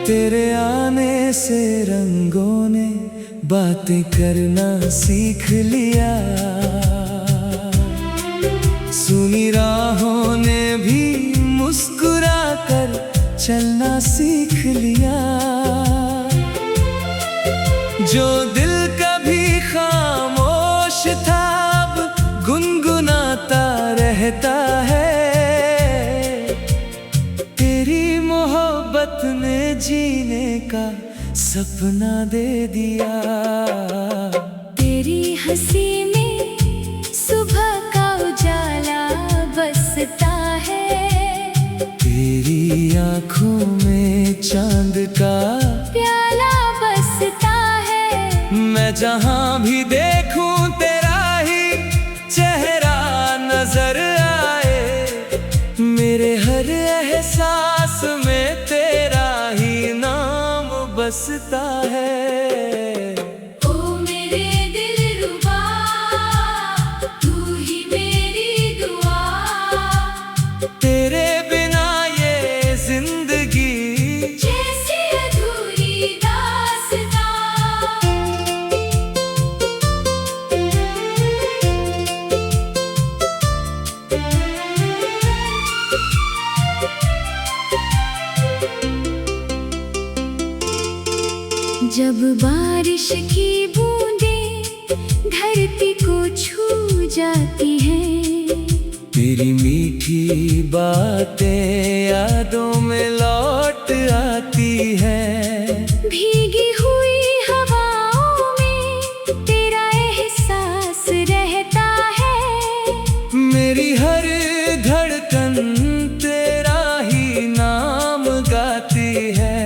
तेरे आने से रंगों ने बातें करना सीख लिया, सुनी राहों ने भी मुस्कुरा कर चलना सीख लिया। जो दिल कभी खामोश था अब गुनगुनाता रहता है। तेरी मोहब्बत ने जीने का सपना दे दिया। तेरी हंसी में सुबह का उजाला बसता है। तेरी आँखों में चांद का प्याला बसता है। मैं जहाँ भी देखूं तेरा ही चेहरा नजर आए। मेरे हर एहसास में तेरा ही नाम बसता है। ओ मेरे दिलरुबा, तू ही मेरी दुआ। तेरे बिना ये जिंदगी जैसी अधूरी दास्तां। जब बारिश की बूंदें धरती को छू जाती हैं, तेरी मीठी बातें यादों में लौट आती है। भीगी हुई हवाओं में तेरा एहसास रहता है। मेरी हर धड़कन तेरा ही नाम गाती है।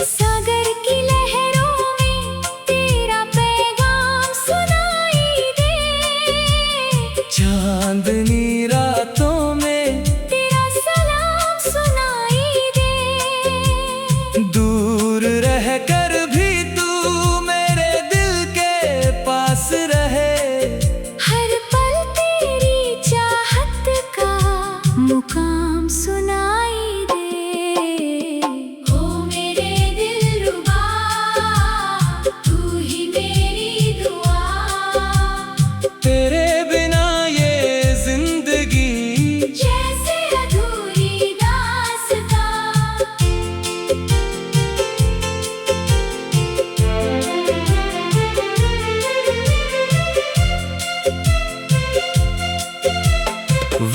सागर की लहरों में तेरा पैगाम सुनाई दे। चांदनी रातों में तेरा सलाम सुनाई दे। दूर रहकर भी तू मेरे दिल के पास रहे। हर पल तेरी चाहत का मुकाम सुनाई दे। ओ मेरे दिलरुबा, तू ही मेरी दुआ। तेरे बिना ये जिंदगी जैसे अधूरी दास्तां।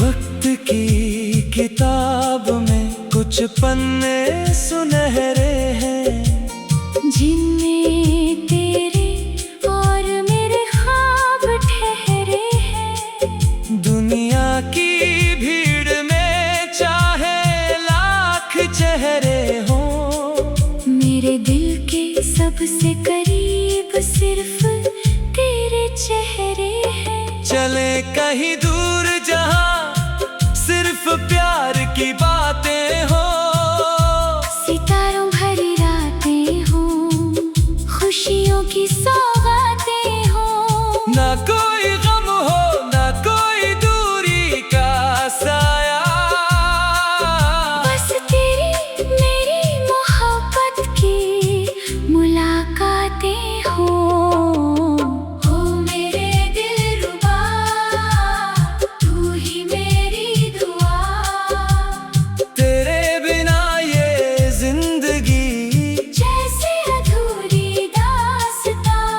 वक्त की किताब में कुछ पन्ने सुनहरे हैं, जिनमें तेरे और मेरे ख्वाब ठहरे हैं। दुनिया की भीड़ में चाहे लाख चेहरे हों, मेरे दिल के सबसे करीब सिर्फ तेरे चेहरे हैं। चले कहीं दूर जहां सिर्फ प्यार की बातें हो। सितारों भरी रातें हों, खुशियों की सौगातें हों। ना कोई गम हो ना कोई दूरी का साया। बस तेरी मेरी मोहब्बत की मुलाकातें हों। ओ मेरे दिलरुबा, तू ही मेरी दुआ। तेरे बिना ये जिंदगी जैसे अधूरी दास्तां।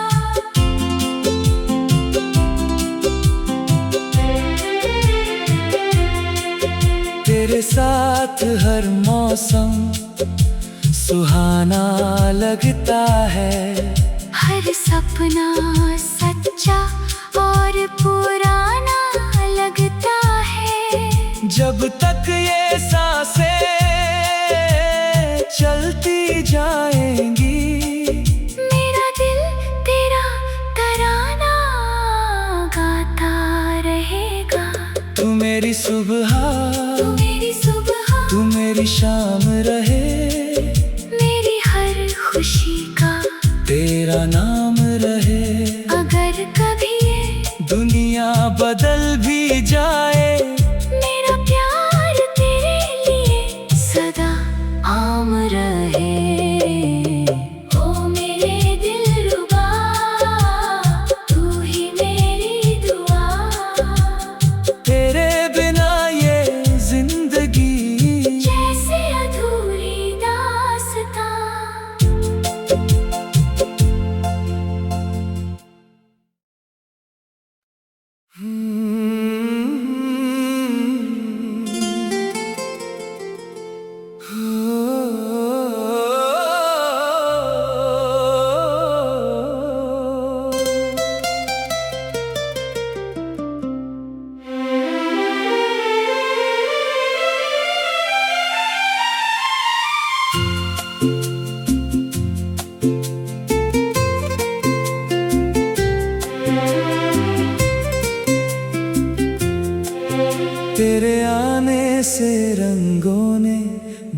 तेरे साथ हर मौसम सुहाना लगता है। हर सपना सच्चा और पुराना लगता है। जब तक ये सांसें कोई शाम रहे, मेरी हर खुशी का तेरा नाम रहे। अगर कभी ये दुनिया बदल भी जाए, मेरा प्यार तेरे लिए सदा आम रहे। ओ मेरे दिलरुबा, तू ही मेरी दुआ। तेरे बिना ये जिंदगी जैसे अधूरी दास्तां। तेरे आने से रंगों ने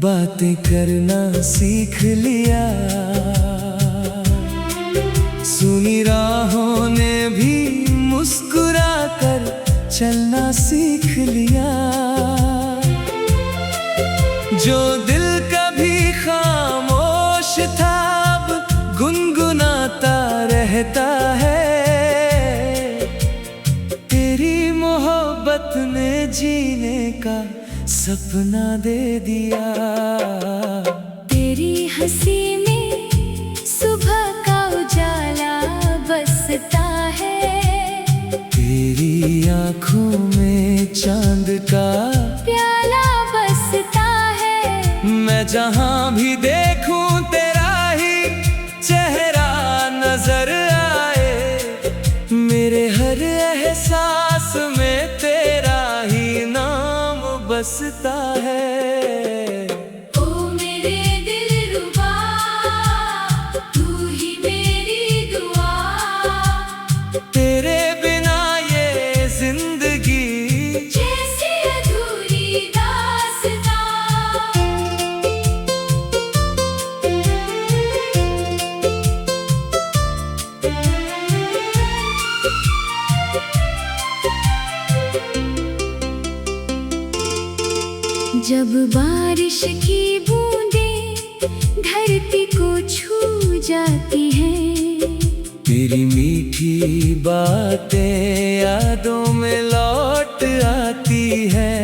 बातें करना सीख लिया, सुनी राहों ने भी मुस्कुरा कर चलना सीख लिया। जो दिल कभी खामोश था अब गुनगुनाता रहता है। तेरी मोहब्बत ने जीने का सपना दे दिया। तेरी हंसी में सुबह का उजाला बसता है। तेरी आँखों में चांद का प्याला बसता है। मैं जहाँ भी देखूं तेरा ही चेहरा नजर आए। मेरे हर एहसास में तेरा ही नाम बसता है। ओ मेरे दिलरुबा, तू ही मेरी दुआ। तेरे बिना ये जिंदगी जैसे अधूरी दास्तां। जब बारिश की बूंदें धरती को छू जाती हैं, तेरी मीठी बातें यादों में लौट आती है।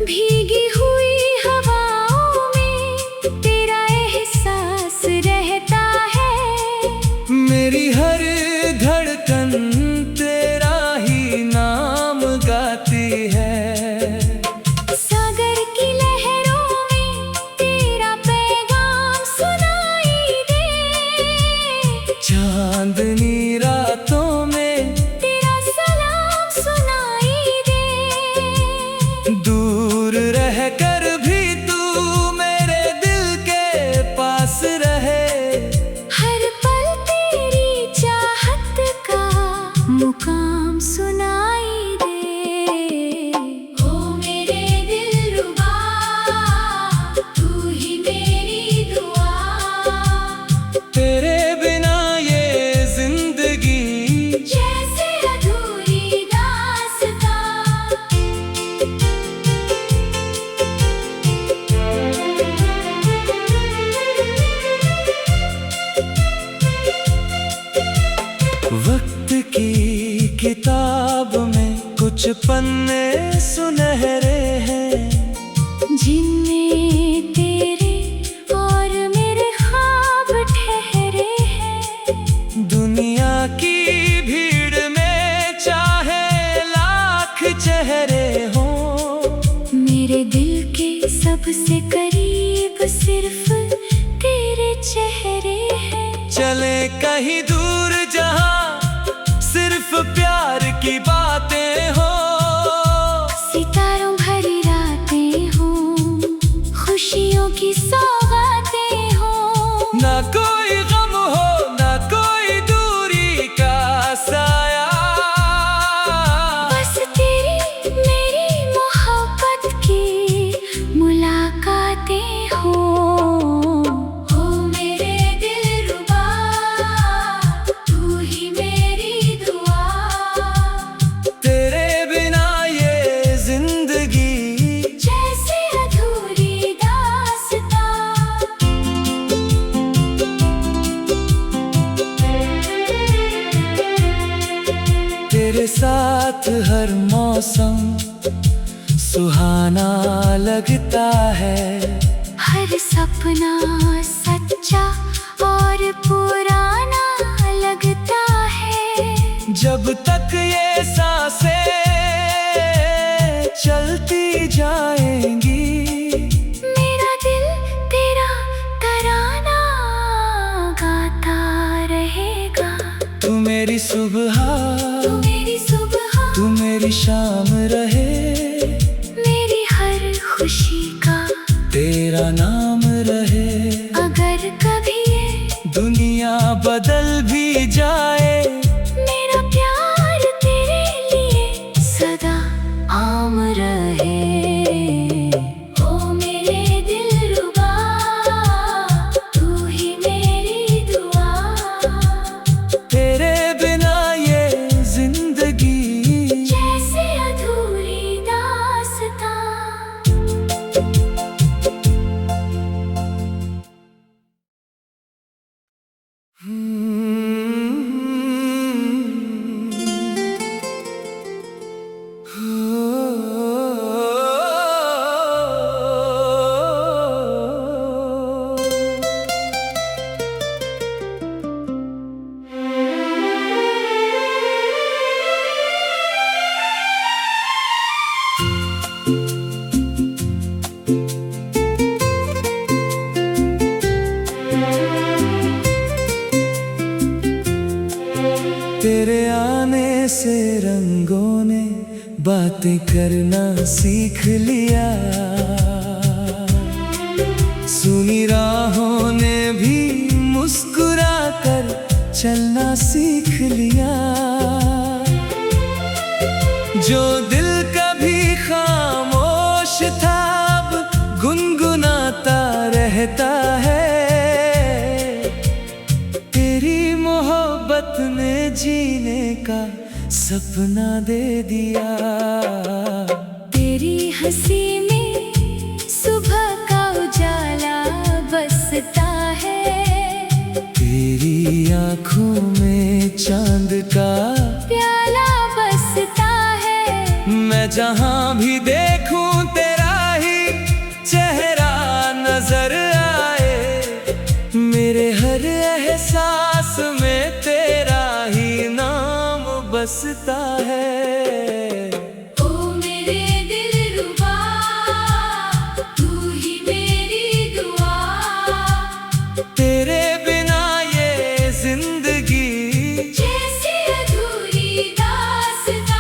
भीगी हुई हवाओं में तेरा एहसास रहता है। मेरी हर धड़कन तेरा ही नाम गाती है। सागर की लहरों में तेरा पैगाम सुनाई दे। चांदनी रातों में तेरा सलाम सुनाई दे। दूर रहकर भी तू मेरे दिल के पास रहे। हर पल तेरी चाहत का मुकाम सुनाई दे। ओ मेरे दिलरुबा, तू ही मेरी दुआ। तेरे बिना ये जिंदगी जैसे अधूरी दास्तां। वक्त की किताब में कुछ पन्ने सुनहरे हैं। जिनमें तेरे और मेरे ख्वाब ठहरे हैं। दुनिया की भीड़ में चाहे लाख चेहरे हों, मेरे दिल के सबसे करीब सिर्फ तेरे चेहरे हैं। चले कहीं दूर जहां सिर्फ प्यार की बातें हो। सितारों भरी रातें हों, खुशियों की सौगातें हों। ना कोई गम हो ना कोई दूरी का साया। बस तेरी मेरी मोहब्बत की मुलाकात साथ हर मौसम सुहाना लगता है। हर सपना सच्चा और पुराना लगता है। जब तक ये सांसें चलती जाएंगी, मेरा दिल तेरा तराना गाता रहेगा। तू मेरी सुबह, तू मेरी सुबह, तू मेरी शाम रहे। मेरी हर खुशी का तेरा नाम रहे। अगर कभी ये दुनिया बदल भी जाए, मेरा प्यार तेरे लिए सदा आम रहे। ओ मेरे दिलरुबा, तू ही मेरी दुआ। तेरे बिना ये जिंदगी जैसे अधूरी दास्तां। तेरे आने से रंगों ने बातें करना सीख लिया। सुनी राहों ने भी मुस्कुरा कर चलना सीख लिया। जो दिल कभी खामोश था अब गुनगुनाता रहता है। तेरी मोहब्बत ने जीने का सपना दे दिया। तेरी हंसी में सुबह का उजाला बसता है। तेरी आँखों में चांद का प्याला बसता है। मैं जहाँ भी देखूं तेरा ही चेहरा नजर आए। मेरे हर एहसास में तेरा ही नाम बसता है। ओ मेरे दिलरुबा, तू ही मेरी दुआ। तेरे बिना ये जिंदगी जैसे अधूरी दास्तां।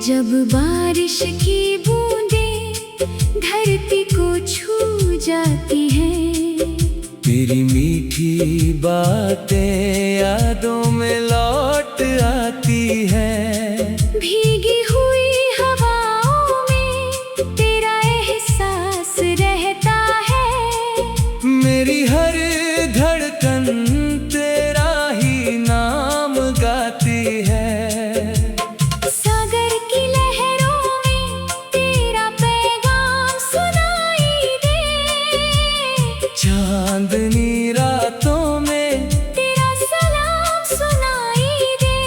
जब बारिश की बूंदें धरती को छू जाती हैं, तेरी मीठी बातें यादों में लौट आती है। भीगी हुई हवाओं में तेरा एहसास रहता है। मेरी हर धड़कन तेरा ही नाम गाती है। सागर की लहरों में तेरा पैगाम सुनाई दे। चांदनी रातों में तेरा सलाम सुनाई दे।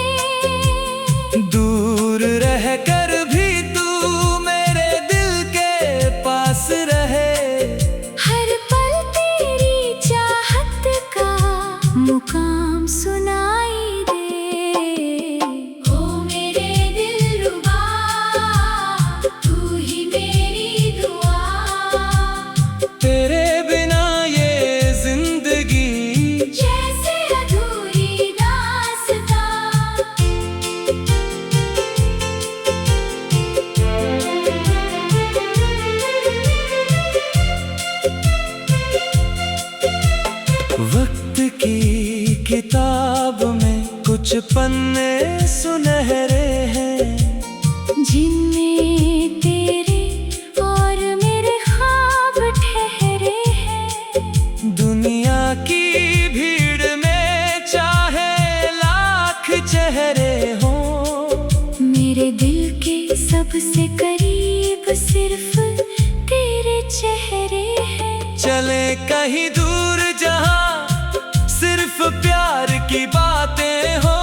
दूर रहकर भी तू मेरे दिल के पास रहे। हर पल तेरी चाहत का मुकाम सुनाई दे। ओ मेरे दिलरुबा, तू ही मेरी दुआ। तेरे बिना ये जिंदगी जैसे अधूरी दास्तां। वक्त की किताब में कुछ पन्ने सुनहरे हैं। जिनमें तेरे और मेरे ख्वाब ठहरे हैं। दुनिया की भीड़ में चाहे लाख चेहरे हों, मेरे दिल के सब चले कहीं दूर जहां सिर्फ प्यार की बातें हो।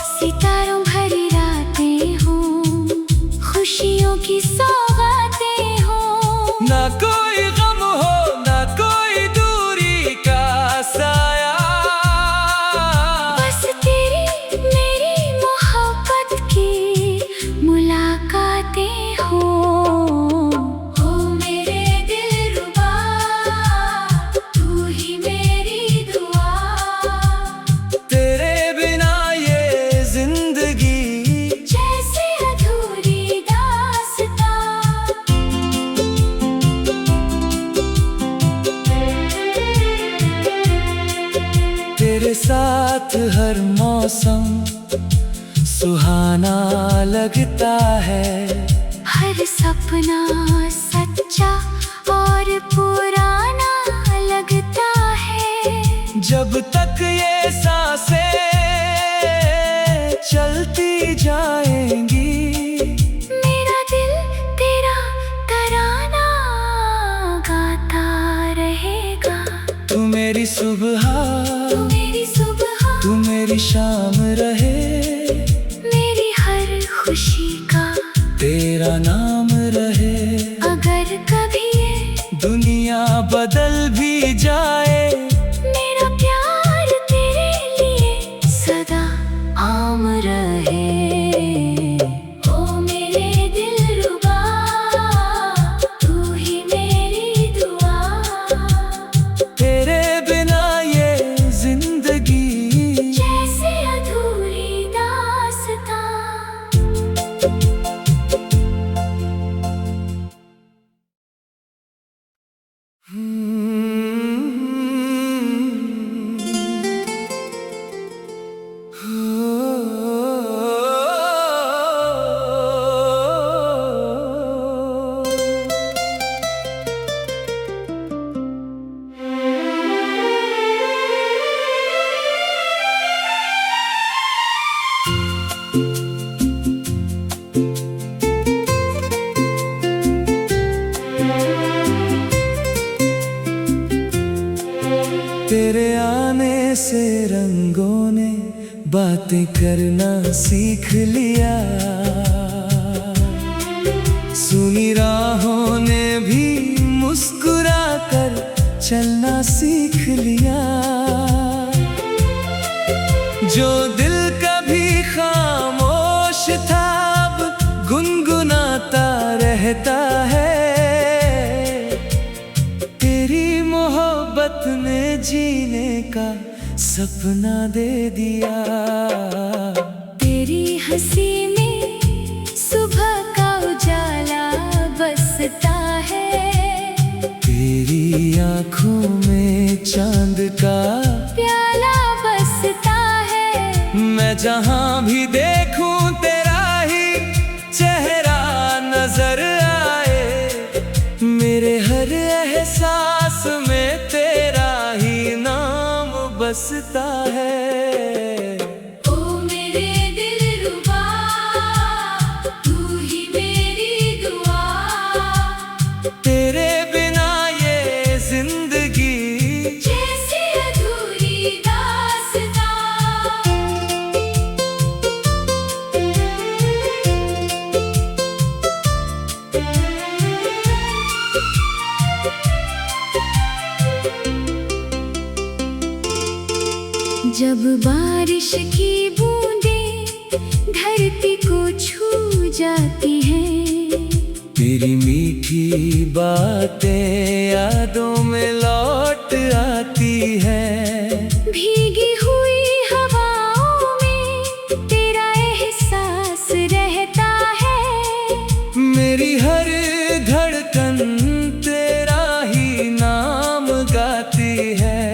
सितारों भरी रातें हो, खुशियों की सौगातें हो। ना कोई गम हो, ना कोई दूरी का साया। बस तेरी मेरी मोहब्बत की मुलाकातें हो। मेरे दिलरुबा, तू ही मेरी दुआ। तेरे बिना ये जिंदगी जैसे अधूरी दास्तां। तेरे साथ हर मौसम सुहाना लगता है। हर सपना सच्चा और पुराना लगता है। जब तक ये सांसें चलती जाएंगी, मेरा दिल तेरा तराना गाता रहेगा। तू मेरी सुबह, तू मेरी सुबह, तू मेरी शाम रहे। मेरी हर खुशी का तेरा नाम रहे। अगर कभी ये दुनिया बदल भी जाए, मेरा प्यार तेरे लिए सदा आम रहे। ओ मेरे दिलरुबा, तू ही मेरी दुआ। तेरे बिना ये जिंदगी जैसे अधूरी दास्तां। तेरे आने से रंगों ने बातें करना सीख लिया। सुनी राहों ने भी मुस्कुरा कर चलना सीख लिया। जो दिल कभी खामोश था अब गुनगुनाता रहता है। तेरी मोहब्बत ने जीने का सपना दे दिया। तेरी हंसी में सुबह का उजाला बसता है। तेरी आँखों में चांद का प्याला बसता है। मैं जहाँ भी देखूं तेरा ही चेहरा नजर आए। मेरे हर एहसास में तेरा ही नाम बसता है। ओ मेरे दिलरुबा, तू ही मेरी दुआ। तेरे बिना ये जिंदगी जैसे अधूरी दास्तां। जब बारिश की बूंदें धरती को छू जाती हैं। तेरी मीठी बातें यादों में लौट आती है। भीगी हुई हवाओं में तेरा एहसास रहता है। मेरी हर धड़कन तेरा ही नाम गाती है।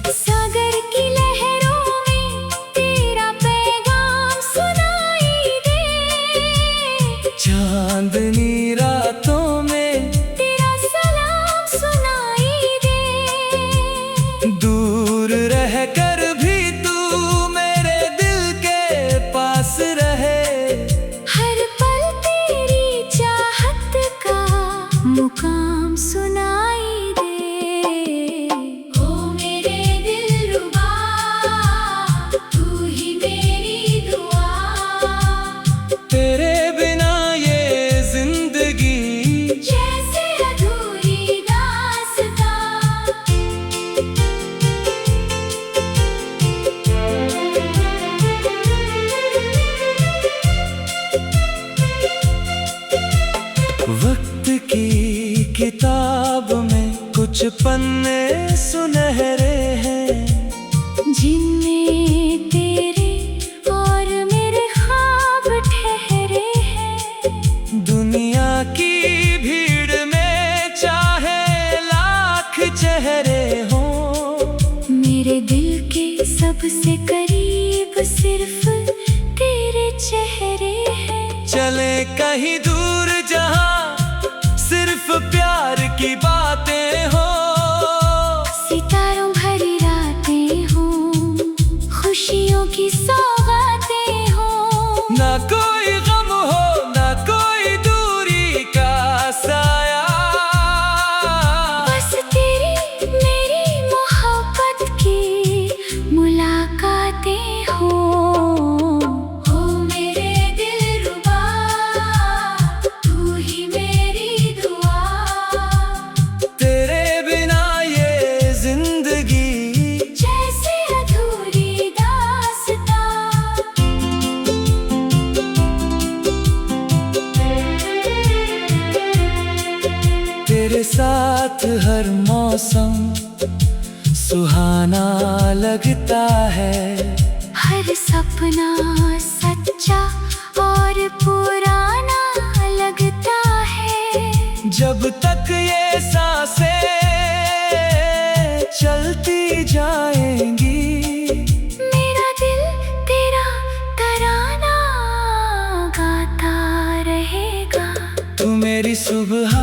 सागर की लहरों में तेरा पैगाम सुनाई दे। चांदनी रातों में तेरा सलाम सुनाई कुछ पन्ने सुनहरे हैं जिनमें तेरे और मेरे ख्वाब ठहरे हैं। दुनिया की भीड़ में चाहे लाख चेहरे हों, मेरे दिल के सबसे करीब सिर्फ तेरे चेहरे हैं। चले कहीं दूर जहां सिर्फ प्यार की बातें हो, सितारों भरी रातें हों, खुशियों की सौगातें हों। ना कोई गम हो ना कोई दूरी का साया, बस तेरी मेरी मोहब्बत की मुलाकातें हों। हो मेरे दिलरुबा, तू ही मेरी दुआ। तेरे बिना ये जिंदगी जैसे अधूरी दास्तां। तेरे साथ हर मौसम सुहाना लगता है, हर सपना सच्चा और पुराना लगता है। जब तक ये सांसें चलती जाएंगी, मेरा दिल तेरा तराना गाता रहेगा। तू मेरी सुबह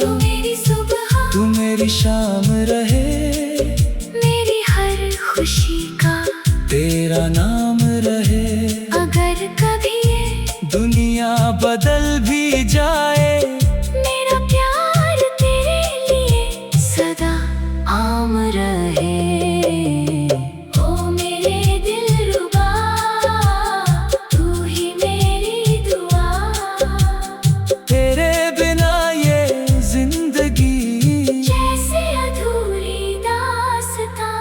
तू मेरी सुबह, तू मेरी शाम रहे, मेरी हर खुशी का तेरा नाम रहे। अगर कभी ये दुनिया बदल भी जाए, मेरा प्यार तेरे लिए सदा आम रहे। ओ मेरे दिलरुबा, तू ही मेरी दुआ। तेरे बिना ये जिंदगी जैसे अधूरी दास्तां।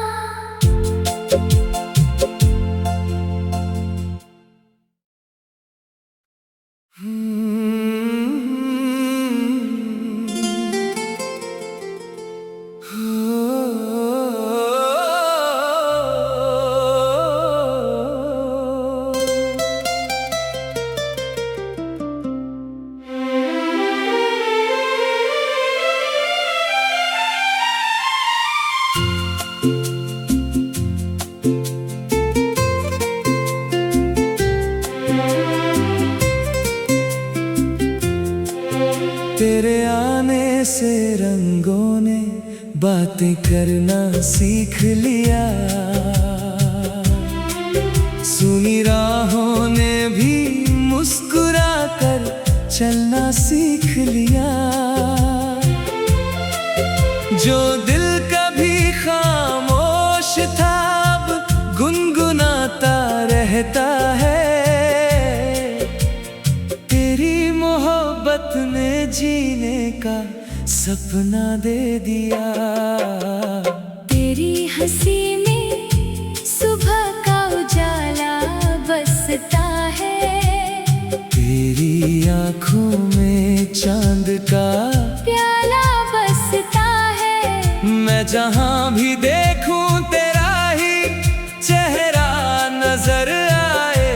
तेरे आने से रंगों ने बातें करना सीख लिया, सुनी राहों ने भी मुस्कुरा कर चलना सीख लिया। जो दिल कभी खामोश था अब गुनगुनाता रहता है, तेरी मोहब्बत ने जीने का सपना दे दिया। तेरी हंसी में सुबह का उजाला बसता है, तेरी आँखों में चांद का प्याला बसता है। मैं जहाँ भी देखूं तेरा ही चेहरा नजर आए,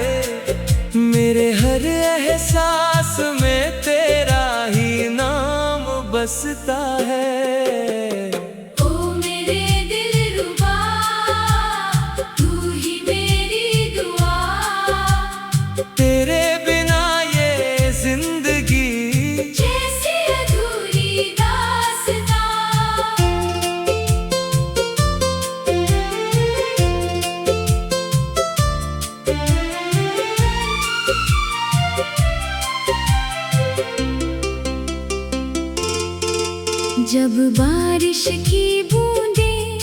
मेरे हर एहसास में तेरा ही नाम बसता है। ओ मेरे दिलरुबा, तू ही मेरी दुआ। तेरे बिना ये जिंदगी जैसे अधूरी दास्तां। जब बारिश की बूंदें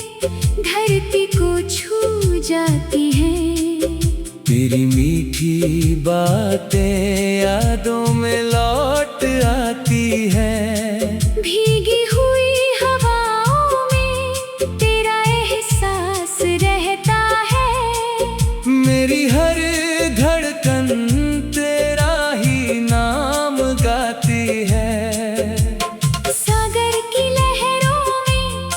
धरती को छू जाती हैं, तेरी मीठी बातें यादों में लौट आती है। भीगी हुई हवाओं में तेरा एहसास रहता है। मेरी हर धड़कन तेरा ही नाम गाती है। सागर की लहरों में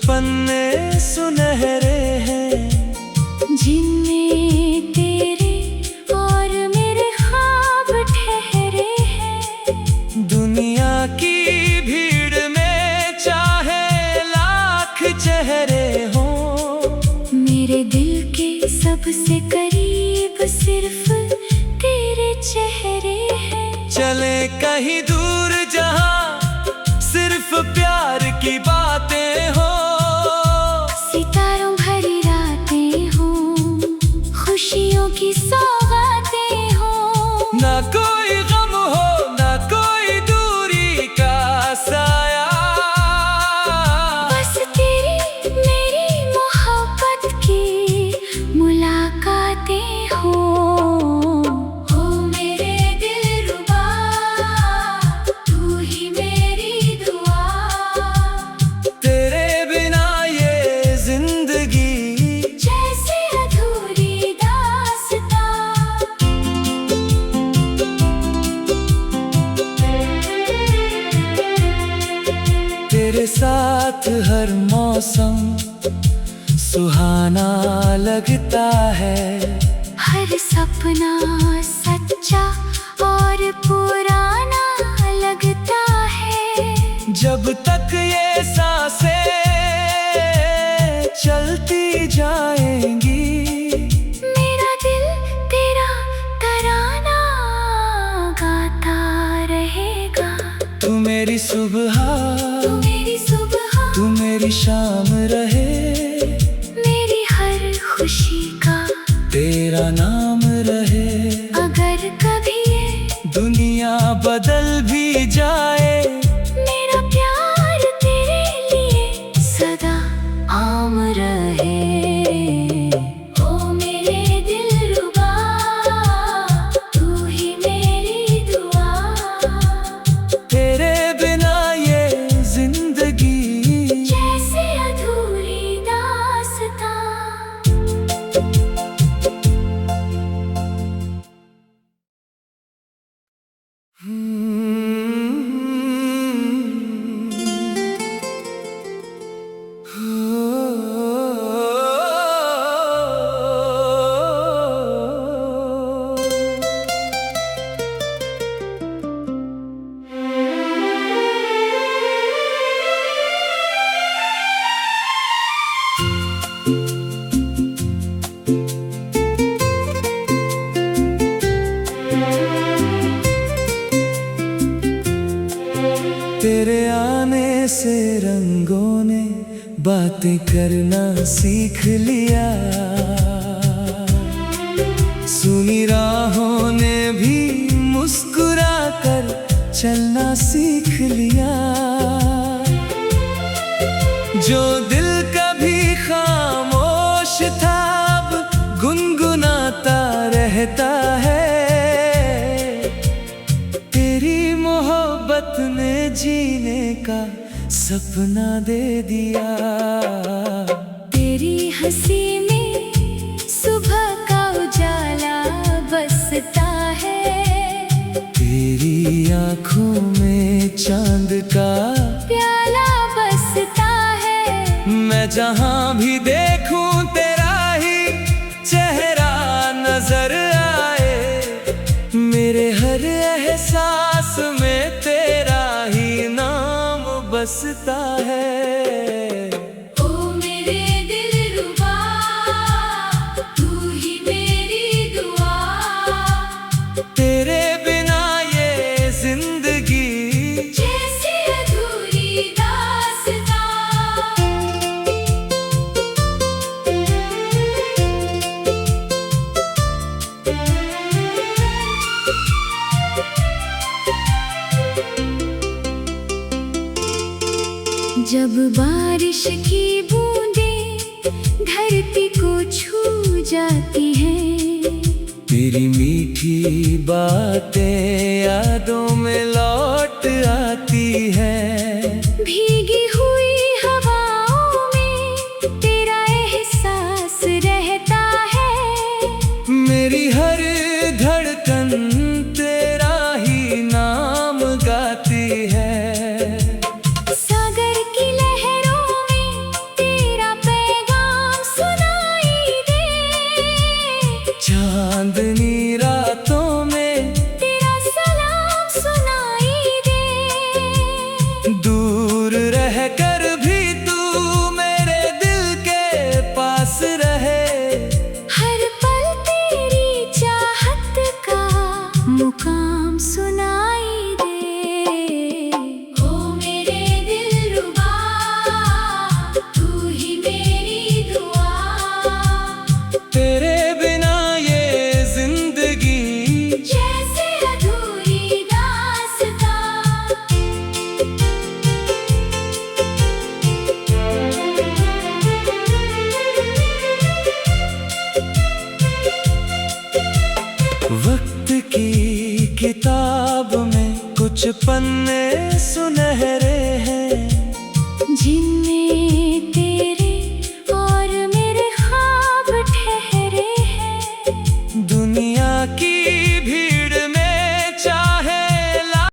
पन्ने सुनहरे हैं, जिनमें तेरे और मेरे ख्वाब ठहरे हैं। दुनिया की भीड़ में चाहे लाख चेहरे हों, मेरे दिल के सबसे करीब सिर्फ तेरे चेहरे हैं। चले कहीं दूर जहां सिर्फ प्यार की बातें हो, सितारों भरी रातें हों, खुशियों की सौगातें हों। ना कोई गम हो ना कोई दूरी का साया, बस तेरी मेरी मोहब्बत की मुलाकातें हों। हो मेरे दिलरुबा, तू ही मेरी दुआ। तेरे बिना ये जिंदगी जैसे अधूरी दास्तां। तेरे साथ हर मौसम सुहाना लगता है, हर सपना सच्चा और पुराना लगता है। जब तक ये सांसें चलती जाएंगी, मेरा दिल तेरा तराना गाता रहेगा। तू मेरी सुबह तू मेरी सुबह, तू मेरी शाम रहे, मेरी हर खुशी का तेरा नाम रहे। अगर कभी ये दुनिया बदल भी जाए, मेरा प्यार तेरे लिए सदा आम रहे। ओ मेरे दिलरुबा, तू ही मेरी दुआ। तेरे बिना ये जिंदगी जैसे अधूरी दास्तां। तेरे आने से रंगों ने बातें करना सीख लिया, सुनी राहों ने भी मुस्कुरा कर चलना सीख लिया। जो दिल कभी खामोश था अब गुनगुनाता रहता है, तेरी मोहब्बत ने जीने का सपना दे दिया। तेरी हंसी में सुबह का उजाला बसता है, तेरी आँखों में चांद का प्याला बसता है। मैं जहाँ भी देखूं तेरा ही चेहरा नजर आए, मेरे हर एहसास में तेरा ही नाम बसता है। ओ मेरे दिलरुबा, तू ही मेरी दुआ। तेरे बिना ये जिंदगी जैसे अधूरी दास्तां। जब बारिश की बूंदें धरती को छू जाती हैं, तेरी मीठी बातें यादों में लौट आती है। भीगी हुई हवाओं में तेरा एहसास रहता है। मेरी हर धड़कन तेरा ही नाम गाती है। सागर की लहरों में किताब में कुछ पन्ने सुनहरे हैं जिन